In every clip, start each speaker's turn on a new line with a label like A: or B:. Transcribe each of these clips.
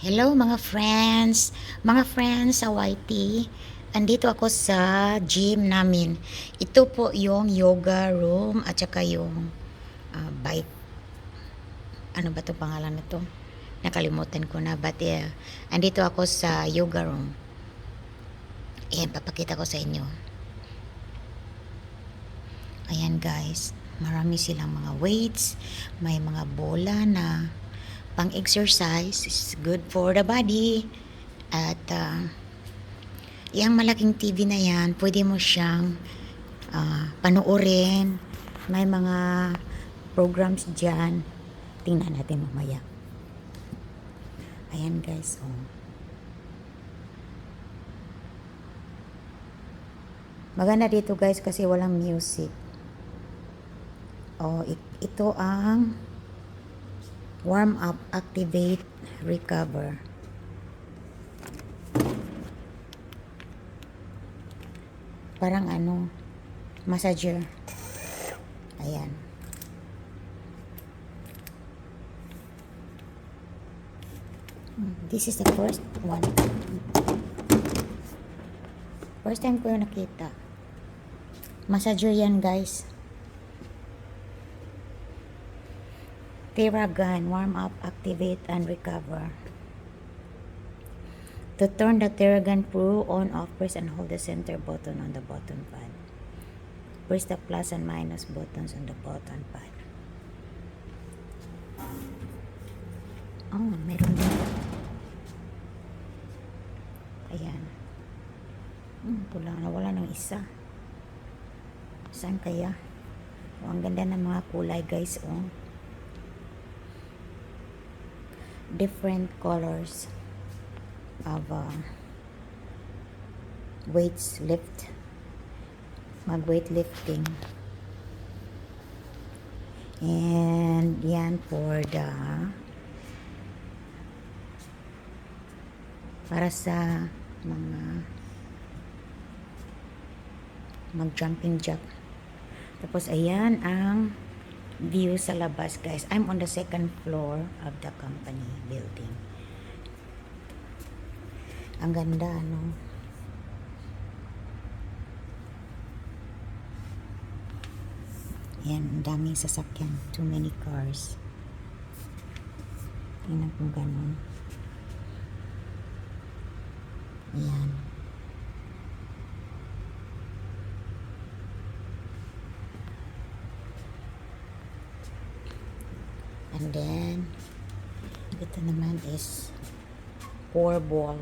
A: Hello mga friends sa YT. Andito ako sa gym namin. Ito po yung yoga room at saka yung bike. Ano ba 'tong pangalan na to? Nakalimutan ko na, but andito ako sa yoga room. Ayan, papakita ko sa inyo. Ayan guys, marami silang mga weights, may mga bola na pang-exercise, is good for the body. At yung malaking TV na yan, pwede mo siyang panoorin. May mga programs dyan. Tingnan natin mamaya. Ayan guys, oh. Maganda dito guys kasi walang music. Oh, ito ang warm up, activate, recover. Parang ano, massager. Ayan. This is the first one. First time ko yung nakita. Massager yan guys. Theragun, warm up, activate, and recover. To turn the Theragun Pro on, off, press and hold the center button on the button pad. Press the plus and minus buttons on the button pad. Oh, meron din. Ayan. Ito lang, nawala ng isa. Saan kaya? Oh, ang ganda ng mga kulay guys, oh. Different colors of weights lift, weightlifting, and yan for the para sa mga mag-jumping jack. Tapos ayan ang view sa labas guys. I'm on the second floor of the company building. Ang ganda, no? Yan, ang daming sasakyan. Too many cars. Tingnan kung ganun. Ayan. And then, ito naman is 4 ball.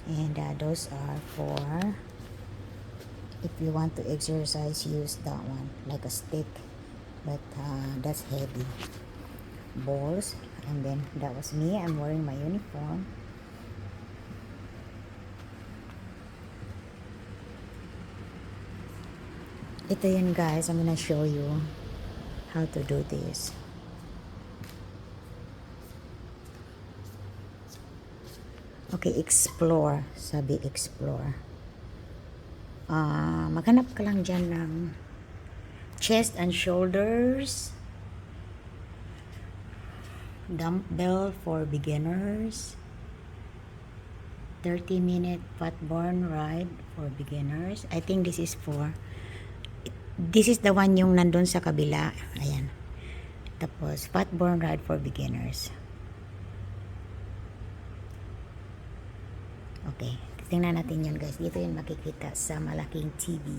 A: And those are for if you want to exercise, use that one like a stick, but that's heavy. Balls. And then that was me. I'm wearing my uniform. Ito yun guys, I'm gonna show you how to do this. Okay, explore. Sabi explore. Maghanap ka lang dyan ng chest and shoulders, dumbbell for beginners, 30-minute fat burn ride for beginners. I think this is the one yung nandun sa kabila. Ayan. Tapos fat burn ride for beginners. Okay, tingnan natin yun guys. Dito yun makikita sa malaking TV.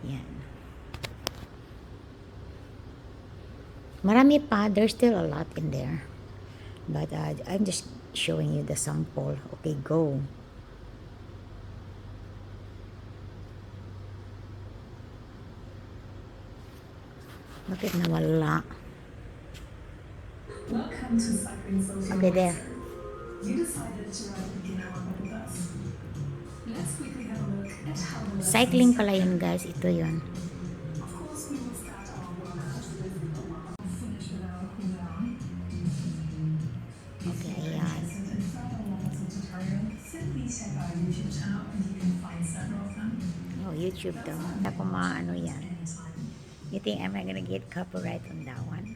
A: Yan. Marami pa. There's still a lot in there. But I'm just showing you the sample. Okay, go. Bakit nawala? Okay, there. You decided to ride a beginner one with us. Let's quickly have a look at how the cycling pala yun guys, ito yun. Of course, we will start our workout with a warm-up. Finish with our cool-down. Okay, ayan. Simply check our YouTube channel and you can find several of them. Oh, YouTube daw. Hindi ko maano yan. You think I'm not gonna get copyright on that one?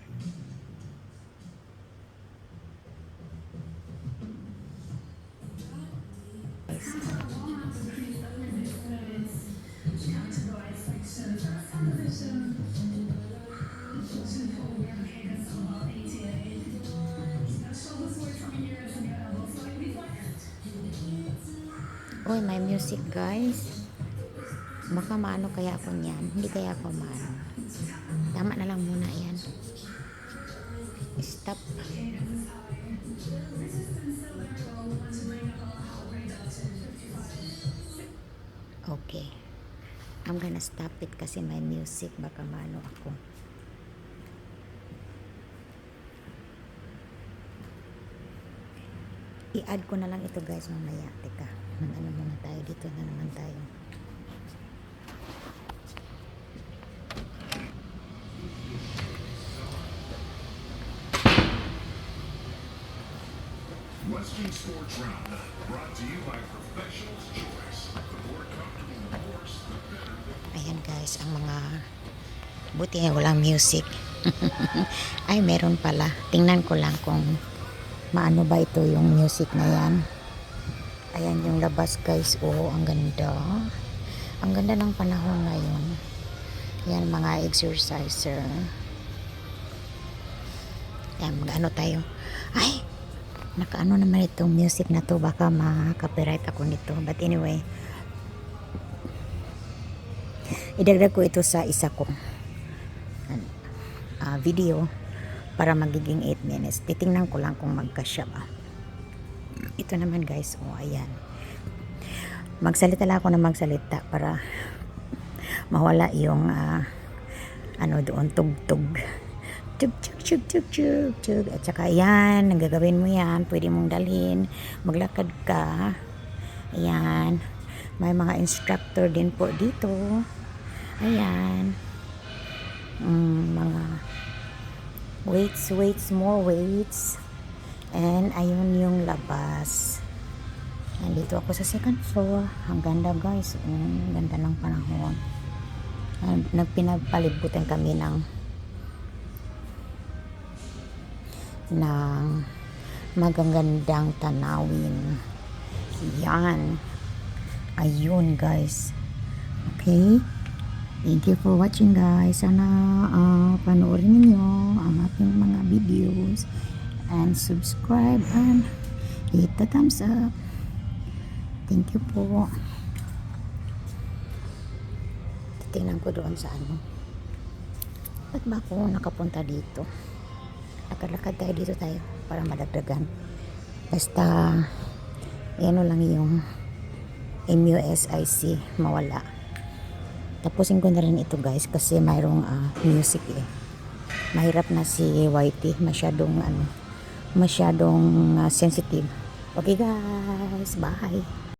A: Uy, may music guys. Baka maano kaya ako niyan. Hindi kaya ako maano. Tama na lang muna yan. Stop. Okay. I'm gonna stop it kasi may music. Baka maano ako. I-add ko na lang ito guys mamaya. Teka, ano muna tayo dito na naman tayo.
B: Western Sports Roundup, brought to you by Professionals Choice. The more comfortable the horse, the better the...
A: Ayan guys, ang mga buti na walang music. Ay, meron pala. Tingnan ko lang kung maano ba ito yung music na yan. Ayan yung labas guys. Oh, ang ganda. Ang ganda ng panahon ngayon. Ayan mga exerciser. Ayan, mag-ano tayo. Ay, nakaano naman itong music na to. Baka ma-copyright ako nito. But anyway, idagdag ko ito sa isa kong video para magiging 8 minutes. Titingnan ko lang kung magkasya ba. Ito naman guys, oh ayan. Magsalita lang ako na magsalita para mawala yung ano doon, tugtog. Tug, tug, tug, tug, tug, tug. At saka ayan, nagagawin mo yan. Pwede mong dalhin. Maglakad ka. Ayan. May mga instructor din po dito. Ayan. Mga weights, more weights. And ayun yung labas. Nandito ako sa second floor. Ang ganda guys. Ganda ng panahon. Nagpinagpalibutan kami ng magagandang tanawin. Yan. Ayun guys. Okay. Thank you for watching guys. Sana panoorin niyo ang aking mga videos and subscribe and hit the thumbs up. Thank you po. Titingnan ko doon sa ano. Ba't ba ako nakapunta dito? Lakad-lakad tayo dito tayo para madagdagan. Basta ano lang yung MUSIC mawala. Tapusin ko na rin ito guys kasi mayroong music eh. Mahirap na si YT, masyadong sensitive. Okay guys, bye.